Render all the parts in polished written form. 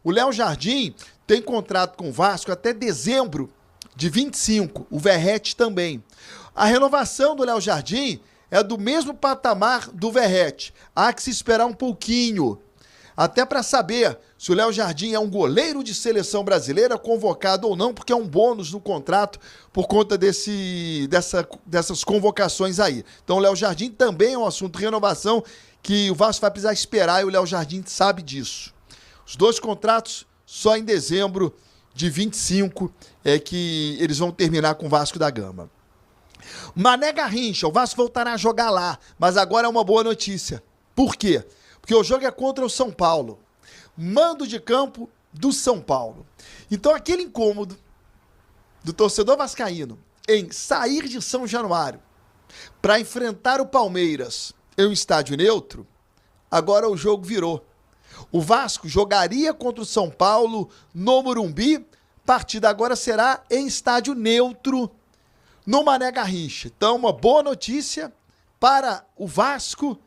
O Léo Jardim tem contrato com o Vasco até dezembro de 25, o Verratti também. A renovação do Léo Jardim é do mesmo patamar do Verratti. Há que se esperar um pouquinho, até para saber se o Léo Jardim é um goleiro de seleção brasileira, convocado ou não, porque é um bônus no contrato por conta dessas convocações aí. Então o Léo Jardim também é um assunto de renovação que o Vasco vai precisar esperar e o Léo Jardim sabe disso. Os dois contratos só em dezembro de 25 é que eles vão terminar com o Vasco da Gama. Mané Garrincha, o Vasco voltará a jogar lá, mas agora é uma boa notícia. Por quê? Porque o jogo é contra o São Paulo. Mando de campo do São Paulo. Então aquele incômodo do torcedor vascaíno em sair de São Januário para enfrentar o Palmeiras em um estádio neutro, agora o jogo virou. O Vasco jogaria contra o São Paulo no Morumbi, partida agora será em estádio neutro no Mané Garrincha. Então uma boa notícia para o Vasco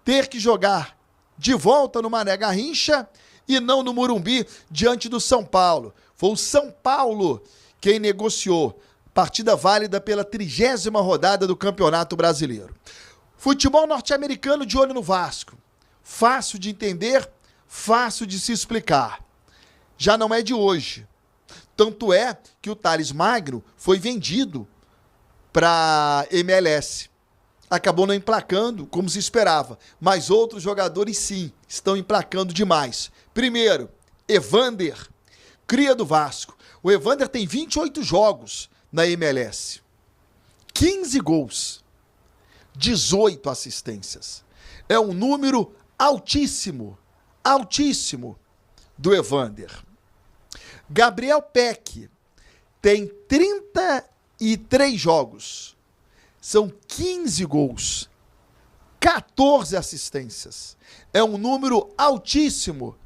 ter que jogar de volta no Mané Garrincha e não no Morumbi diante do São Paulo. Foi o São Paulo quem negociou. Partida válida pela 30ª rodada do Campeonato Brasileiro. Futebol norte-americano de olho no Vasco. Fácil de entender, fácil de se explicar. Já não é de hoje. Tanto é que o Thales Magno foi vendido para MLS. Acabou não emplacando como se esperava, mas outros jogadores sim, estão emplacando demais. Primeiro, Evander, cria do Vasco. O Evander tem 28 jogos na MLS, 15 gols, 18 assistências. É um número altíssimo, altíssimo do Evander. Gabriel Peck tem 33 jogos. São 15 gols, 14 assistências. É um número altíssimo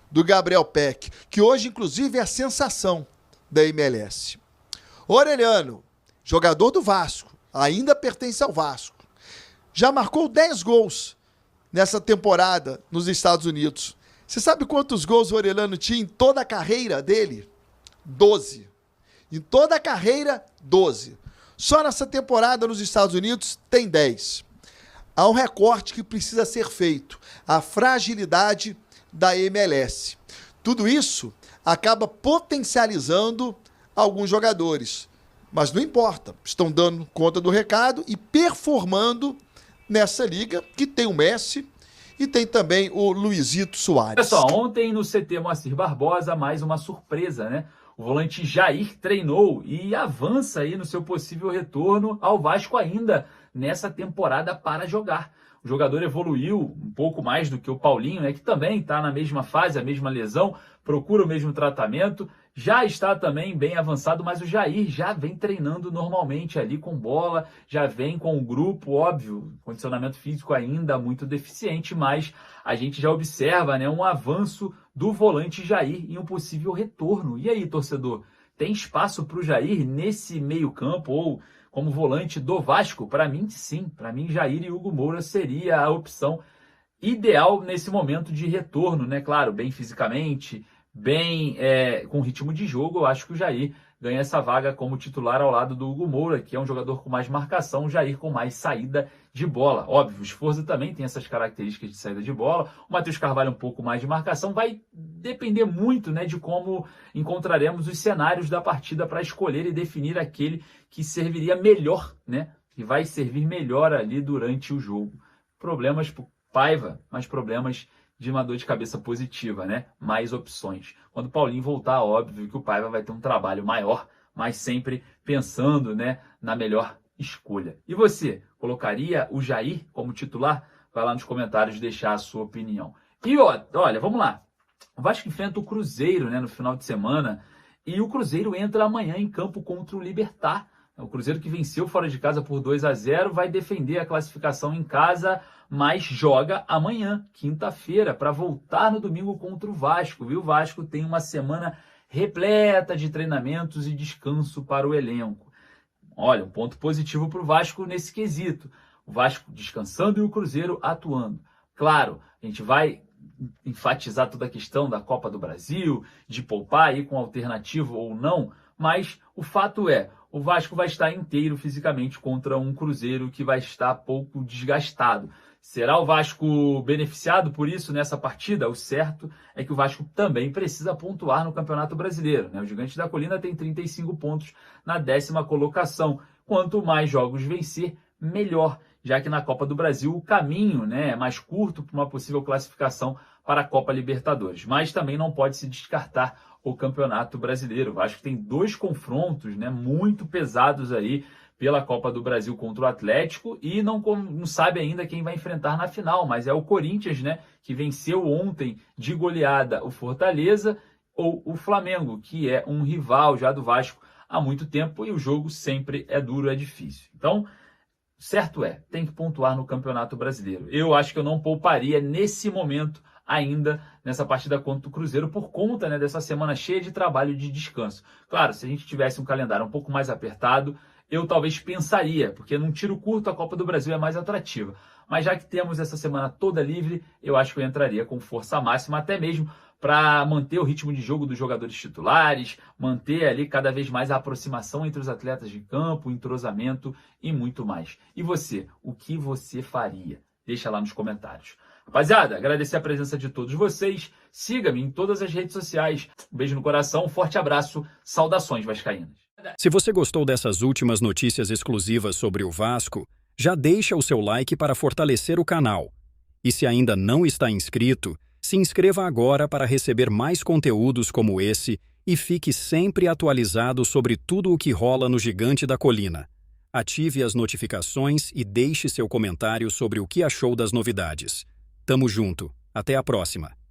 do Gabriel Peck, que hoje, inclusive, é a sensação da MLS. Orelhano, jogador do Vasco, ainda pertence ao Vasco. Já marcou 10 gols nessa temporada nos Estados Unidos. Você sabe quantos gols o Orelhano tinha em toda a carreira dele? 12. Em toda a carreira, 12. Só nessa temporada nos Estados Unidos tem 10. Há um recorte que precisa ser feito. A fragilidade da MLS. Tudo isso acaba potencializando alguns jogadores. Mas não importa. Estão dando conta do recado e performando nessa liga que tem o Messi e tem também o Luizito Soares. Pessoal, ontem no CT Moacir Barbosa, mais uma surpresa, né? O volante Jair treinou e avança aí no seu possível retorno ao Vasco ainda nessa temporada para jogar. O jogador evoluiu um pouco mais do que o Paulinho, né, que também está na mesma fase, a mesma lesão, procura o mesmo tratamento, já está também bem avançado, mas o Jair já vem treinando normalmente ali com bola, já vem com o grupo, óbvio, condicionamento físico ainda muito deficiente, mas a gente já observa, né, um avanço do volante Jair em um possível retorno. E aí, torcedor, tem espaço para o Jair nesse meio-campo ou como volante do Vasco? Para mim, sim. Para mim, Jair e Hugo Moura seria a opção ideal nesse momento de retorno, né? Claro, bem fisicamente, bem com ritmo de jogo. Eu acho que o Jair ganha essa vaga como titular ao lado do Hugo Moura, que é um jogador com mais marcação, o Jair com mais saída de bola. Óbvio, o Sforza também tem essas características de saída de bola, o Matheus Carvalho um pouco mais de marcação. Vai depender muito, né, de como encontraremos os cenários da partida para escolher e definir aquele que serviria melhor, né, que vai servir melhor ali durante o jogo. Problemas para Paiva, mas problemas de uma dor de cabeça positiva, né? Mais opções. Quando o Paulinho voltar, óbvio que o Paiva vai ter um trabalho maior, mas sempre pensando, né, na melhor escolha. E você, colocaria o Jair como titular? Vai lá nos comentários deixar a sua opinião. E olha, vamos lá. O Vasco enfrenta o Cruzeiro, né, no final de semana, e o Cruzeiro entra amanhã em campo contra o Libertad. O Cruzeiro, que venceu fora de casa por 2-0, vai defender a classificação em casa, mas joga amanhã, quinta-feira, para voltar no domingo contra o Vasco, viu? O Vasco tem uma semana repleta de treinamentos e descanso para o elenco. Olha, um ponto positivo para o Vasco nesse quesito. O Vasco descansando e o Cruzeiro atuando. Claro, a gente vai enfatizar toda a questão da Copa do Brasil, de poupar aí com alternativo ou não, mas o fato é, o Vasco vai estar inteiro fisicamente contra um Cruzeiro que vai estar pouco desgastado. Será o Vasco beneficiado por isso nessa partida? O certo é que o Vasco também precisa pontuar no Campeonato Brasileiro, né? O Gigante da Colina tem 35 pontos na 10ª colocação. Quanto mais jogos vencer, melhor, já que na Copa do Brasil o caminho, né, é mais curto para uma possível classificação para a Copa Libertadores. Mas também não pode se descartar o Campeonato Brasileiro. O Vasco tem 2 confrontos, né, muito pesados aí pela Copa do Brasil contra o Atlético e não sabe ainda quem vai enfrentar na final, mas é o Corinthians, né, que venceu ontem de goleada o Fortaleza, ou o Flamengo, que é um rival já do Vasco há muito tempo e o jogo sempre é duro, é difícil. Então, certo é, tem que pontuar no Campeonato Brasileiro. Eu acho que eu não pouparia nesse momento ainda nessa partida contra o Cruzeiro por conta, né, dessa semana cheia de trabalho e de descanso. Claro, se a gente tivesse um calendário um pouco mais apertado, eu talvez pensaria, porque num tiro curto a Copa do Brasil é mais atrativa. Mas já que temos essa semana toda livre, eu acho que eu entraria com força máxima, até mesmo para manter o ritmo de jogo dos jogadores titulares, manter ali cada vez mais a aproximação entre os atletas de campo, o entrosamento e muito mais. E você, o que você faria? Deixa lá nos comentários. Rapaziada, agradecer a presença de todos vocês. Siga-me em todas as redes sociais. Um beijo no coração, um forte abraço, saudações vascaínas. Se você gostou dessas últimas notícias exclusivas sobre o Vasco, já deixa o seu like para fortalecer o canal. E se ainda não está inscrito, se inscreva agora para receber mais conteúdos como esse e fique sempre atualizado sobre tudo o que rola no Gigante da Colina. Ative as notificações e deixe seu comentário sobre o que achou das novidades. Tamo junto. Até a próxima.